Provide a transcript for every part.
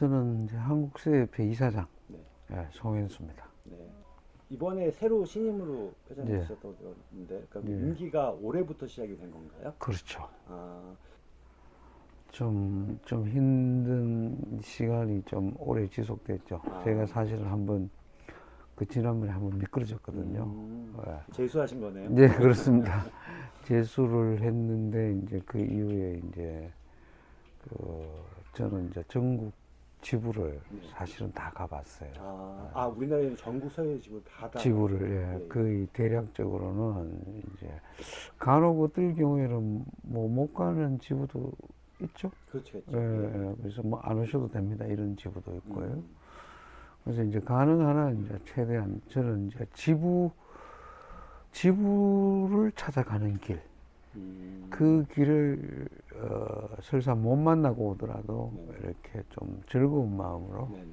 저는 이제 한국서예협회 이사장 네. 예, 송현수입니다. 네. 이번에 새로 신임으로 회장님 예. 되셨다고 들었는데, 그러니까 예. 임기가 올해부터 시작이 된 건가요? 그렇죠. 아, 좀 힘든 시간이 좀 오래 지속됐죠. 아. 제가 사실은 한번 지난번에 한번 미끄러졌거든요. 예. 재수하신 거네요. 네, 그렇습니다. 재수를 했는데 이제 그 이후에 이제 저는 이제 전국 지부를 네. 사실은 다 가봤어요. 우리나라에는 전국 서해 지부 다 지구를 예. 거의 대략적으로는 이제 간혹 어떨 경우에는 뭐 못 가는 지부도 있죠. 그렇죠. 그래서 뭐 안 오셔도 됩니다. 이런 지부도 있고요. 음. 그래서 이제 가능한 한 이제 최대한 저는 이제 지부를 찾아가는 길, 그 길을 설사 못 만나고 오더라도 네. 이렇게 좀 즐거운 마음으로 네네.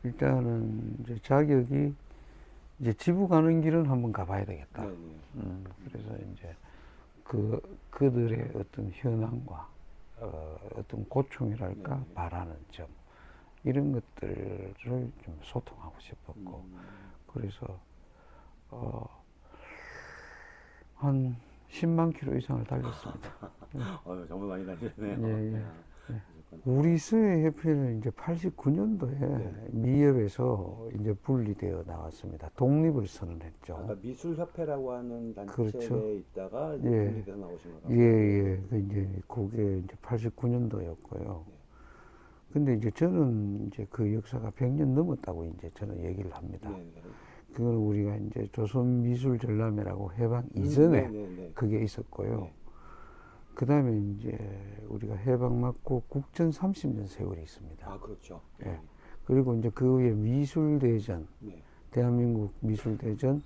일단은 이제 자격이 이제 지부 가는 길은 한번 가봐야 되겠다. 네네. 그래서 이제 그들의 어떤 현황과 어떤 고충이랄까 네. 바라는 점 이런 것들을 좀 소통하고 싶었고 그래서 한 10만 킬로 이상을 달렸습니다. 정말 많이 다니셨네요. 예, 예. 네. 우리 서해협회는 이제 89년도에 네. 미협에서 이제 분리되어 나왔습니다. 독립을 선언했죠. 아까 미술협회라고 하는 단체에 그렇죠. 있다가 이제 예. 분리돼서 나오신 거라고. 예, 예. 그게 이제 89년도였고요. 근데 이제 저는 이제 그 역사가 100년 넘었다고 이제 저는 얘기를 합니다. 네네. 그건 우리가 이제 조선미술전람회라고 해방 이전에 네네네. 그게 있었고요. 네. 그 다음에 이제 우리가 해방 맞고 국전 30년 세월이 있습니다. 그렇죠. 예. 그리고 이제 그 후에 미술대전, 네. 대한민국 미술대전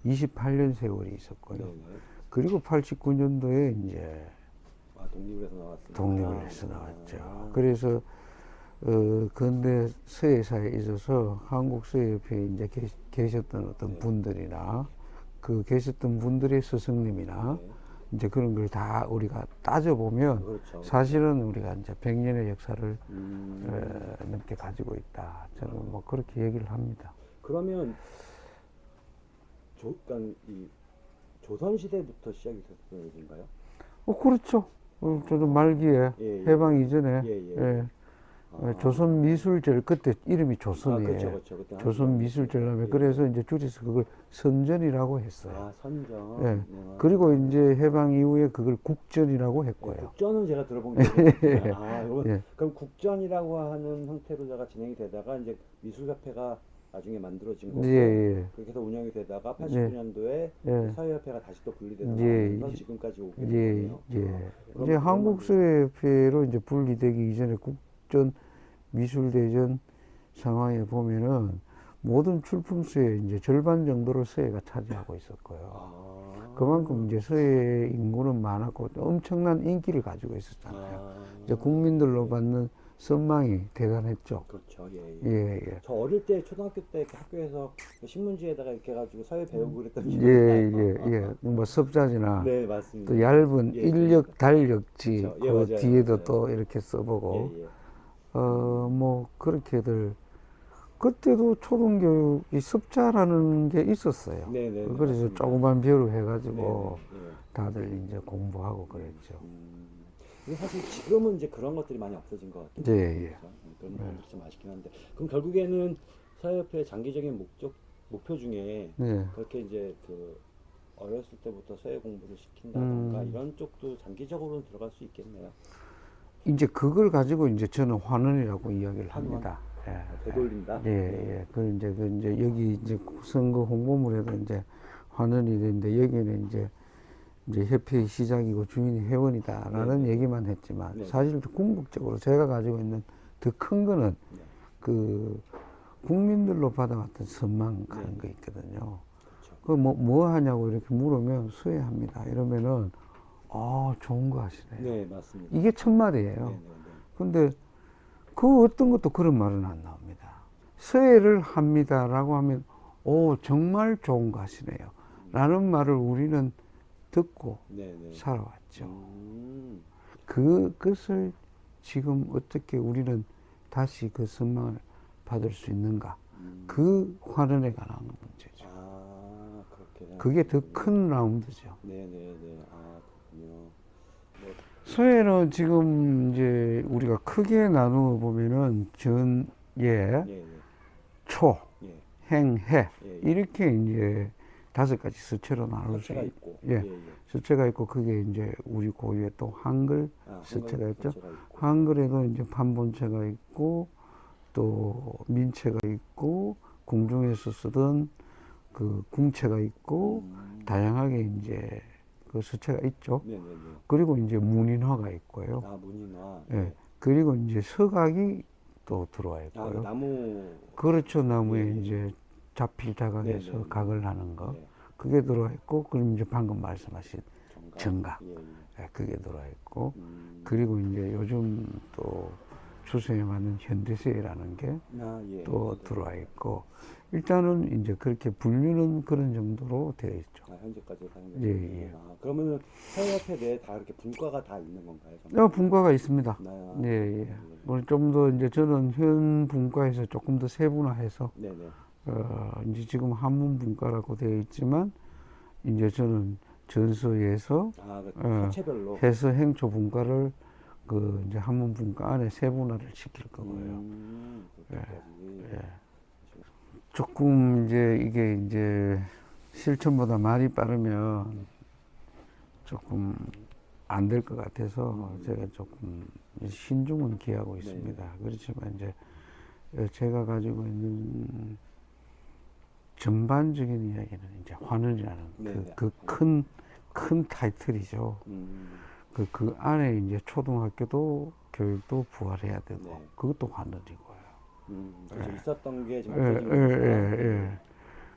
28년 세월이 있었고요. 네네. 그리고 89년도에 이제 독립을 해서 나왔습니다. 독립을 해서 나왔죠. 그래서 근대 서예사에 있어서 한국 서예협회에 이제 계셨던 어떤 네. 분들이나 그 계셨던 분들의 스승님이나 네. 이제 그런 걸 다 우리가 따져보면 그렇죠. 사실은 우리가 이제 100년의 역사를 음. 넘게 가지고 있다. 저는 뭐 그렇게 얘기를 합니다. 그러면 그러니까 이 조선시대부터 시작이 됐던 얘기인가요? 그렇죠. 저도 말기에 예, 예. 해방 이전에 예, 예. 예. 조선미술절 그때 이름이 조선이에요. 그렇죠, 그렇죠. 그때 조선미술전람회. 예. 그래서 이제 줄여서 그걸 선전이라고 했어요. 선전. 예. 네. 그리고 이제 해방 이후에 그걸 국전이라고 했고요. 국전은 제가 들어본 게 있어요. 예. 그럼 국전이라고 하는 형태로 제가 진행이 되다가 이제 미술협회가 나중에 만들어진 거고 예, 예. 그렇게 해서 운영이 되다가 89년도에 예. 서예협회가 다시 또 분리돼서 예, 나와서 예. 지금까지 오게 예, 된 거네요. 예. 그럼 이제 그것만 한국서예협회로 이제 분리되기 이전에 국전 미술대전 상황에 보면은 모든 출품수의 이제 절반 정도를 서예가 차지하고 있었고요. 그만큼 이제 서예 인구는 많았고 엄청난 인기를 가지고 있었잖아요. 이제 국민들로 받는 선망이 대단했죠. 그렇죠. 예, 예, 예. 예. 저 어릴 때 초등학교 때 이렇게 학교에서 신문지에다가 이렇게 해가지고 서예 배우고 그랬던 예, 기억이 나요. 예. 뭐 섭자지나 네, 맞습니다. 또 얇은 예, 인력 달력지 그렇죠. 예, 그 맞아요, 뒤에도 맞아요. 또 이렇게 써보고 예, 예. 뭐 그렇게들 그때도 초등교육이 습자라는 게 있었어요. 네, 네, 그래서 맞습니다. 조그만 벼루 해가지고 네, 네, 네. 다들 이제 공부하고 그랬죠. 근데 사실 지금은 이제 그런 것들이 많이 없어진 것 같아요. 예, 예. 그렇죠? 그런 부분들이 좀 아쉽긴 한데, 그럼 결국에는 서예협회의 장기적인 목표 중에 네. 그렇게 이제 그 어렸을 때부터 서예 공부를 시킨다던가 음. 이런 쪽도 장기적으로는 들어갈 수 있겠네요. 이제 그걸 가지고 이제 저는 환원이라고 이야기를 합니다. 되돌린다. 예. 그 이제 여기 이제 선거 홍보물에도 이제 환원이 되는데 여기는 이제 협회의 시작이고 주민이 회원이다라는 네. 얘기만 했지만 네. 사실 궁극적으로 제가 가지고 있는 더 큰 거는 네. 그 국민들로 받아왔던 선망 가는 네. 거 있거든요. 그렇죠. 그 뭐 하냐고 이렇게 물으면 서예합니다. 이러면은 좋은 거 하시네요. 네, 맞습니다. 이게 첫 말이에요. 네, 네, 네. 근데 그 어떤 것도 그런 말은 안 나옵니다. 서예를 합니다라고 하면 정말 좋은 거 하시네요. 라는 말을 우리는 듣고 네, 네. 살아왔죠. 음. 그것을 지금 어떻게 우리는 다시 그 선망을 받을 수 있는가? 그 환원에 관한 문제죠. 아, 그렇게. 그게 더 큰 라운드죠. 네네네. 아, 그렇군요. 뭐, 서예는 지금 이제 우리가 크게 나누어 보면은 전, 예, 예, 예, 초, 예, 행, 해 예, 예. 이렇게 이제 5가지 서체로 나눌 수 서체가 있. 있고. 예, 예, 예. 서체가 있고 그게 이제 우리 고유의 또 한글 아, 서체가 있죠. 서체가 있고. 한글에도 이제 판본체가 있고 또 민체가 있고 궁중에서 쓰던 그 궁체가 있고 다양하게 이제 그 서체가 있죠. 네네네. 그리고 이제 문인화가 있고요. 아, 문인화. 예. 그리고 이제 서각이 또 들어와 아, 그 있고요. 나무. 그렇죠. 나무에 예, 예. 이제 자필 자각해서 네네. 각을 하는 거. 네. 그게 들어와 있고, 그럼 이제 방금 말씀하신 정각. 정각. 예, 예. 예, 그게 들어와 있고, 음. 그리고 이제 요즘 또 추세에 맞는 현대세라는 게 아, 예. 또 네. 들어와 있고, 일단은 이제 그렇게 분류는 그런 정도로 되어 있죠. 아, 현재까지 사용되고 예, 있는. 예. 아, 그러면은 사회협회 내에 다 이렇게 분과가 다 있는 건가요? 정말? 분과가 있습니다. 아, 예, 예. 예. 뭐 좀 더 이제 저는 현 분과에서 조금 더 세분화해서 네네. 이제 지금 한문 분과라고 되어 있지만 이제 저는 전서에서 아, 그 어, 서체별로. 해서 행초 분과를 그 이제 한문 분과 안에 세분화를 시킬 거고요. 그렇게까지. 예. 조금 이제 이게 이제 실천보다 말이 빠르면 조금 안 될 것 같아서 제가 조금 신중은 기하고 있습니다. 그렇지만 이제 제가 가지고 있는 전반적인 이야기는 이제 환원이라는 네네. 그 큰 타이틀이죠. 그 안에 이제 초등학교도 교육도 부활해야 되고 네. 그것도 환원이고요. 그래서 있었던 게 지금 예, 없어지는 예, 거죠. 예.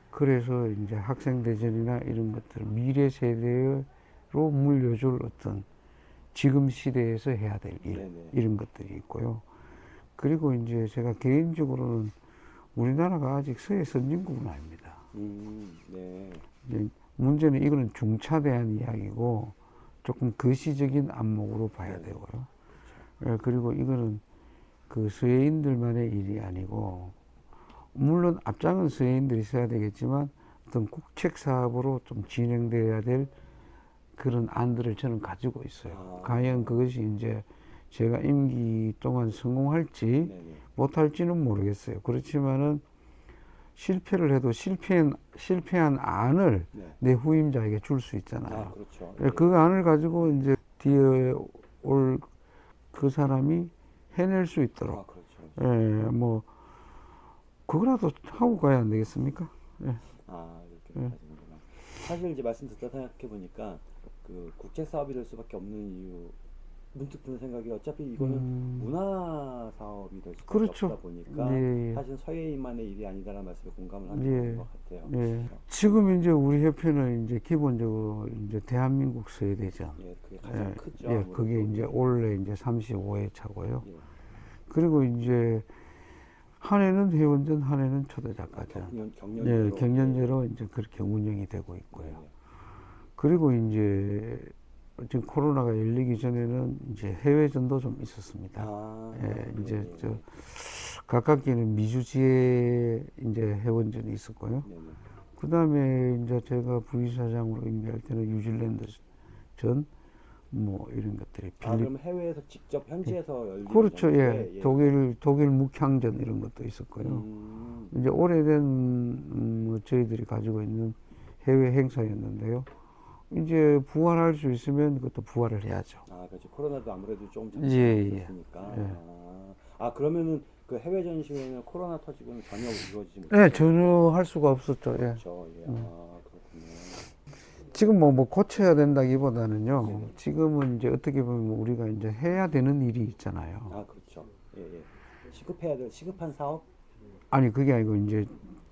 그래서 이제 학생 대전이나 이런 것들 미래 세대로 물려줄 어떤 지금 시대에서 해야 될 일 네네. 이런 것들이 있고요. 그리고 이제 제가 개인적으로는 우리나라가 아직 서예 선진국은 아닙니다. 네. 이제 문제는 이거는 중차대한 이야기고 조금 거시적인 안목으로 봐야 네네. 되고요. 예, 그리고 이거는 그 서예인들만의 일이 아니고 물론 앞장은 서예인들이 써야 되겠지만 어떤 국책 사업으로 좀 진행돼야 될 그런 안들을 저는 가지고 있어요. 과연 그것이 이제 제가 임기 동안 성공할지 네네. 못할지는 모르겠어요. 그렇지만은 실패를 해도 실패한 안을 네. 내 후임자에게 줄 수 있잖아요. 아, 그렇죠. 예, 그 안을 가지고 이제 뒤에 올 그 사람이 해낼 수 있도록, 아, 그렇죠. 예, 뭐 그거라도 하고 가야 안 되겠습니까? 예. 아, 이렇게 가지는구나. 사실 이제 말씀 듣다 생각해 보니까 그 국제 사업이 될 수밖에 없는 이유 문득 드는 생각이 어차피 이거는 문화 사업이 될 수밖에 그렇죠. 없다 보니까 예, 예. 사실 서예인만의 일이 아니다라는 말씀에 공감을 하는 예. 것 같아요. 예. 지금 이제 우리 협회는 이제 기본적으로 이제 대한민국 서예대전, 예, 그게 가장 예, 크죠. 예, 아무래도. 그게 이제 올해 이제 35회 차고요. 예. 그리고 이제 한 해는 회원전, 한 해는 초대작가전. 경년제로. 예, 경연제로 이제 그렇게 운영이 되고 있고요. 예. 그리고 이제 지금 코로나가 열리기 전에는 이제 해외전도 좀 있었습니다. 아, 예, 이제 예. 저 가깝게는 미주지에 이제 회원전이 있었고요. 네네. 그 다음에 이제 제가 부의사장으로 임명할 때는 뉴질랜드 전, 뭐 이런 것들이 아, 그럼 해외에서 직접 현지에서 열리는 그렇죠. 전인데, 예. 독일 묵향전 이런 것도 있었고요. 이제 오래된 뭐 저희들이 가지고 있는 해외 행사였는데요. 이제 부활할 수 있으면 그것도 부활을 해야죠. 아, 그렇지. 코로나도 아무래도 좀 예, 잠시 예. 있으니까. 예. 아, 그러면은 그 해외 전시회는 코로나 터지고는 전혀 이루어지지 못해요. 네, 전혀 할 수가 없었죠. 예. 그렇죠. 예. 아, 그렇군요. 지금 뭐 고쳐야 된다기보다는요. 네네. 지금은 이제 어떻게 보면 우리가 이제 해야 되는 일이 있잖아요. 아, 그렇죠. 예, 예. 시급한 사업? 아니 그게 아니고 이제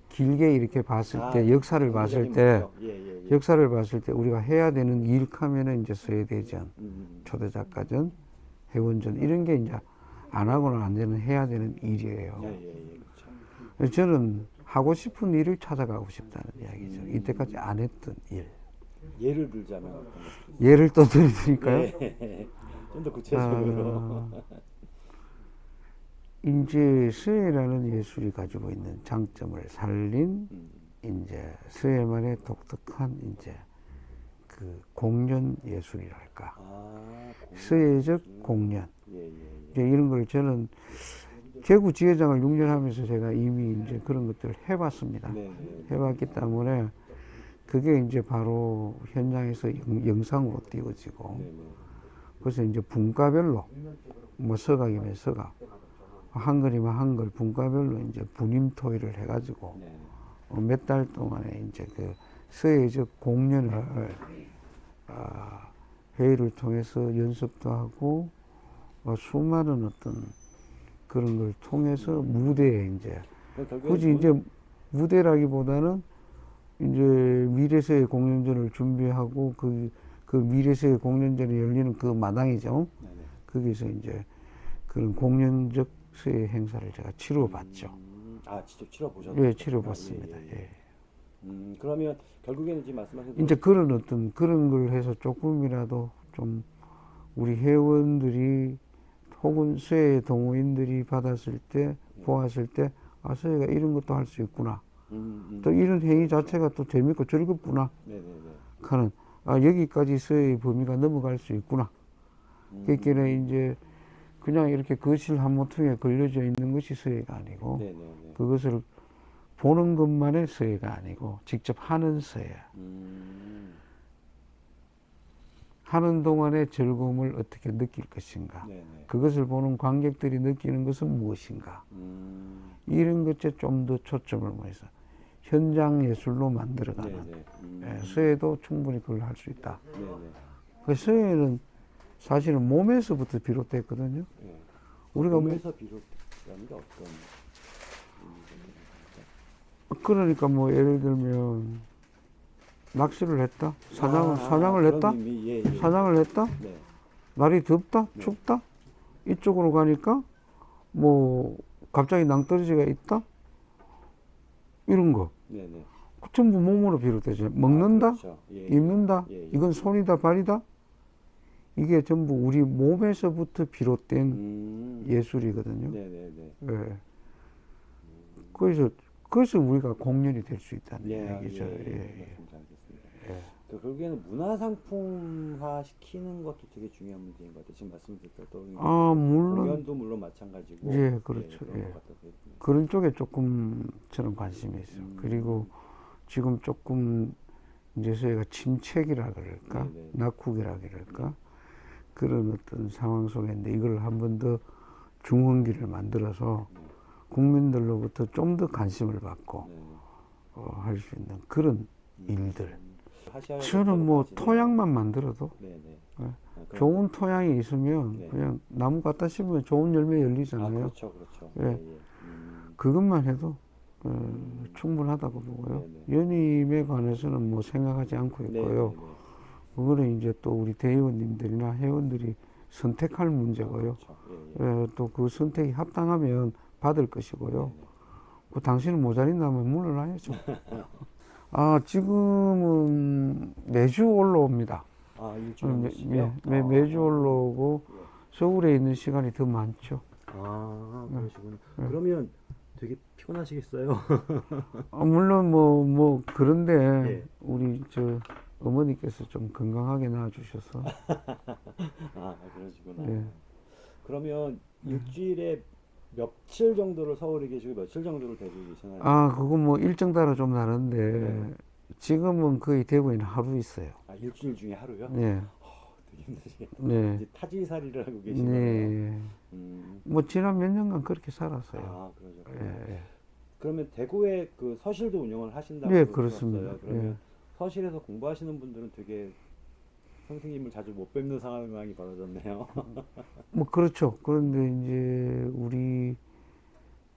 길게 이렇게 봤을 아, 때 역사를 봤을 경제적인 때 목표. 예, 예, 예. 역사를 봤을 때 우리가 해야 되는 일 하면은 이제 서예대전, 음, 초대작가전, 회원전 이런 게 이제 안 하고는 안 되는 해야 되는 일이에요. 예, 예, 예. 그렇죠. 저는 하고 싶은 일을 찾아가고 싶다는 이야기죠. 이때까지 안 했던 일. 예를 들자면 어떤 것들이 예를 또 드릴까요? 예. 좀 더 구체적으로. 이제 서예라는 예술이 가지고 있는 장점을 살린 이제 서예만의 독특한 이제 그 공연 예술이랄까. 서예적 공연. 이제 이런 걸 저는 제구 지회장을 6년 하면서 제가 이미 이제 그런 것들을 해봤습니다. 해봤기 때문에 그게 이제 바로 현장에서 영상으로 띄워지고, 그래서 이제 분과별로, 뭐 서각이면 서각, 한글이면 한글, 분과별로 이제 분임토의를 해가지고 몇 달 동안에 이제 그 서예적 공연을 회의를 통해서 연습도 하고 수많은 어떤 그런 걸 통해서 무대에 이제 굳이 이제 무대라기보다는 이제 미래서예 공연전을 준비하고 그 미래서예 공연전이 열리는 그 마당이죠. 거기서 이제 그런 공연적 서예 행사를 제가 치러봤죠. 아, 직접 치러보셨어요? 예, 치러봤습니다. 예. 그러면 결국에는 지금 말씀하신 이제 그런 어떤 그런 걸 해서 조금이라도 좀 우리 회원들이 혹은 서예 동호인들이 받았을 때 보았을 때 아, 서예가 이런 것도 할 수 있구나. 또 이런 행위 자체가 또 재밌고 즐겁구나 하는, 아, 여기까지 서예의 범위가 넘어갈 수 있구나. 그러니까 이제 그냥 이렇게 거실 한 모퉁이에 걸려져 있는 것이 서예가 아니고 그것을 보는 것만의 서예가 아니고 직접 하는 서예. 하는 동안의 즐거움을 어떻게 느낄 것인가. 그것을 보는 관객들이 느끼는 것은 무엇인가. 이런 것에 좀 더 초점을 모아서 현장 예술로 만들어가는 서예도 충분히 그걸 할 수 있다. 그 서예는 사실은 몸에서부터 비롯됐거든요. 우리가 몸에서 비롯되는 게 어떤? 그러니까 뭐 예를 들면 낚시를 했다, 사냥을 했다, 사냥을 했다. 날이 덥다, 춥다. 이쪽으로 가니까 뭐 갑자기 낭떠러지가 있다. 이런 거 전부 몸으로 비롯되죠. 먹는다, 입는다. 이건 손이다, 발이다. 이게 전부 우리 몸에서부터 비롯된 예술이거든요. 예. 그래서 우리가 공연이 될 수 있다는 얘기죠. 결국에는 문화상품화 시키는 것도 되게 중요한 문제인 것 같아요. 지금 말씀드렸던 물론 공연도 물론 마찬가지고. 예, 그렇죠. 그런 쪽에 조금 저는 관심이 있어요. 그리고 지금 조금 이제 저희가 침체기라 그럴까, 낙후기라 그럴까, 그런 어떤 상황 속에 있는데 이걸 한 번 더 중흥기를 만들어서 국민들로부터 좀 더 관심을 받고 할 수 있는 그런 일들. 저는 뭐 토양만 만들어도 좋은 토양이 있으면 그냥 나무 갖다 심으면 좋은 열매 열리잖아요. 그것만 해도 충분하다고 보고요. 연임에 관해서는 뭐 생각하지 않고 있고요. 그거는 이제 또 우리 대의원님들이나 회원들이 선택할 문제고요. 또 그 선택이 합당하면 받을 것이고요. 그 당신은 모자린다면 물러나야죠. 지금은 매주 올라옵니다. 매주 올라오고 서울에 있는 시간이 더 많죠. 그러시구나. 그러면 되게 피곤하시겠어요? 물론 뭐 그런데 우리 저 어머니께서 좀 건강하게 낳아주셔서. 그러시구나. 그러면 일주일에 며칠 정도를 서울에 계시고 며칠 정도를 대구에 계시나요? 그거 뭐 일정 따라 좀 다른데 지금은 거의 대구에는 하루 있어요. 일주일 중에 하루요? 네. 되게 힘드시겠네요. 이제 타지살이를 하고 계시네요. 뭐 지난 몇 년간 그렇게 살았어요. 그러죠. 그러면 대구에 그 서실도 운영을 하신다고 그렇습니다. 그러면 서실에서 공부하시는 분들은 되게 선생님을 자주 못 뵙는 상황이 벌어졌네요. 뭐 그렇죠. 그런데 이제 우리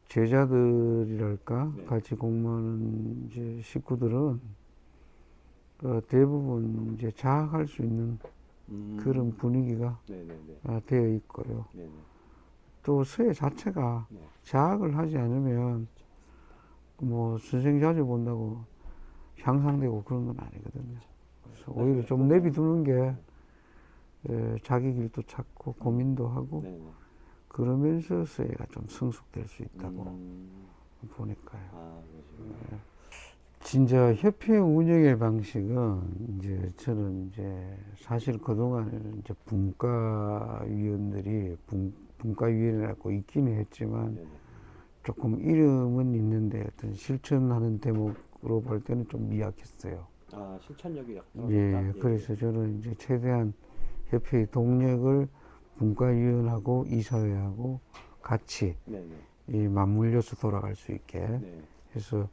제자들이랄까 같이 공부하는 이제 식구들은 대부분 이제 자학할 수 있는 그런 분위기가 되어 있고요. 또 서예 자체가 자학을 하지 않으면 뭐 선생 자주 본다고 향상되고 그런 건 아니거든요. 그래서 오히려 좀 내비두는 게 자기 길도 찾고 고민도 하고 그러면서 서예가 좀 성숙될 수 있다고 보니까요. 아, 그러시구나. 진짜 협회 운영의 방식은 이제 저는 이제 사실 그동안에는 이제 분과위원들이 분과위원회라고 있기는 했지만 네네. 조금 이름은 있는데 어떤 실천하는 대목으로 볼 때는 좀 미약했어요. 아, 실천력이 약간 예, 그래서 저는 이제 최대한 협회의 동력을 분과위원하고 이사회하고 같이 네네. 이 맞물려서 돌아갈 수 있게 네. 해서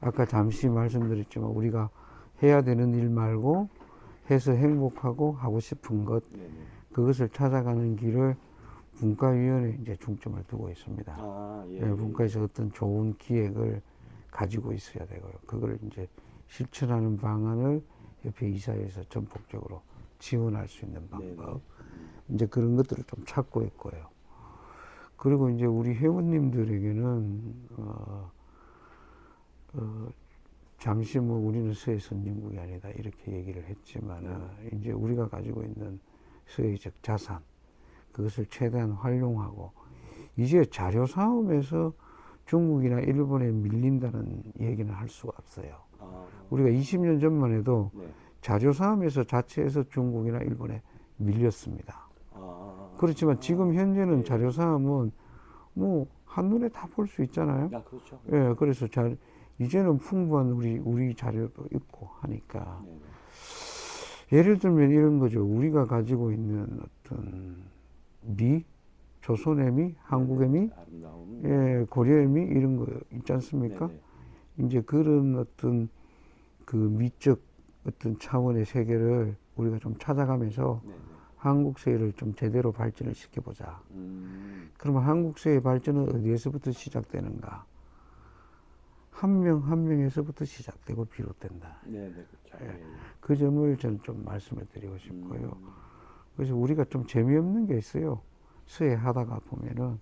아까 잠시 말씀드렸지만 우리가 해야 되는 일 말고 해서 행복하고 하고 싶은 것 네네. 그것을 찾아가는 길을 분과위원회에 이제 중점을 두고 있습니다. 아, 예. 예, 분과에서 어떤 좋은 기획을 가지고 있어야 되고요. 그걸 이제 실천하는 방안을 협회 이사회에서 전폭적으로 지원할 수 있는 네네. 방법 이제 그런 것들을 좀 찾고 있고요. 그리고 이제 우리 회원님들에게는 잠시 뭐 우리는 서해 선진국이 아니다 이렇게 얘기를 했지만은 이제 우리가 가지고 있는 서해적 자산 그것을 최대한 활용하고 이제 자료 싸움에서 중국이나 일본에 밀린다는 얘기는 할 수가 없어요. 아, 우리가 20년 전만 해도 네. 자료 싸움에서 자체에서 중국이나 일본에 밀렸습니다. 그렇지만 지금 현재는 네. 자료 싸움은 뭐 한눈에 다 볼 수 있잖아요. 아, 그렇죠. 예, 그래서 이제는 풍부한 우리 자료도 있고 하니까 네네. 예를 들면 이런 거죠. 우리가 가지고 있는 어떤 조선의 미, 한국의 미, 아름다움. 예, 고려의 미 이런 거 있지 않습니까? 네네. 이제 그런 어떤 그 미적 어떤 차원의 세계를 우리가 좀 찾아가면서 네네. 한국 서예를 좀 제대로 발전을 시켜보자. 그러면 한국 서예 발전은 어디에서부터 시작되는가? 한 명 한 명에서부터 시작되고 비롯된다. 네네. 그렇죠. 예. 그 점을 저는 좀 말씀을 드리고 싶고요. 그래서 우리가 좀 재미없는 게 있어요. 서예 하다가 보면은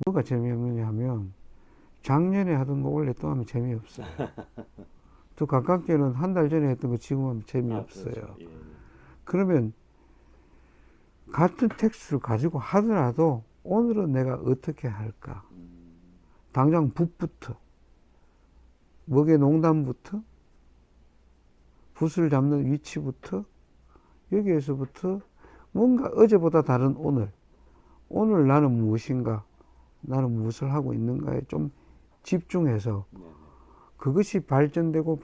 뭐가 재미없느냐 하면 작년에 하던 거 올해 또 하면 재미없어요. 또 가깝게는 한 달 전에 했던 거 지금 하면 재미없어요. 아, 그렇죠. 예. 그러면 같은 텍스트를 가지고 하더라도 오늘은 내가 어떻게 할까? 당장 붓부터 먹의 농담부터 붓을 잡는 위치부터 여기에서부터 뭔가 어제보다 다른 오늘 나는 무엇인가 나는 무엇을 하고 있는가에 좀 집중해서 네네. 그것이 발전되고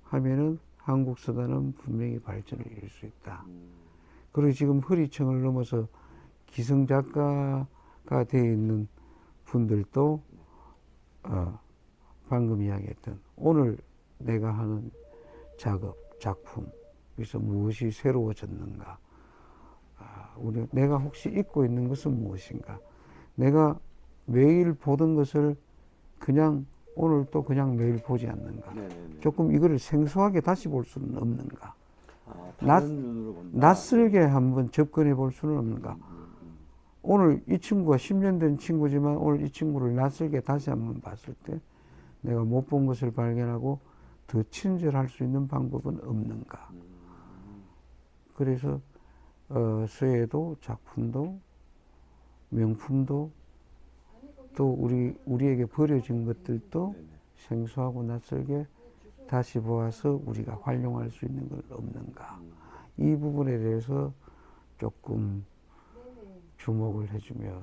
하면은 한국 서단은 분명히 발전을 이룰 수 있다. 그리고 지금 허리청을 넘어서 기성 작가가 되어 있는 분들도 방금 이야기했던 오늘 내가 하는 작품 여기서 무엇이 새로워졌는가 내가 혹시 잊고 있는 것은 무엇인가 내가 매일 보던 것을 그냥 오늘 또 그냥 매일 보지 않는가 네네네. 조금 이거를 생소하게 다시 볼 수는 없는가 아, 다른 눈으로 본다. 낯설게 한번 접근해 볼 수는 없는가 오늘 이 친구가 10년 된 친구지만 오늘 이 친구를 낯설게 다시 한번 봤을 때 내가 못 본 것을 발견하고 더 친절할 수 있는 방법은 없는가. 그래서 서예도 작품도 명품도 또 우리에게 버려진 것들도 네네. 생소하고 낯설게 다시 보아서 우리가 활용할 수 있는 건 없는가. 이 부분에 대해서 조금 주목을 해주면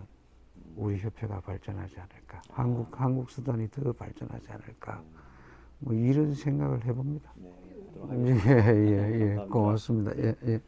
우리 협회가 발전하지 않을까. 한국 수단이 더 발전하지 않을까. 뭐 이런 생각을 해봅니다. 네. 예, 예, 예. 감사합니다. 고맙습니다. 예, 예.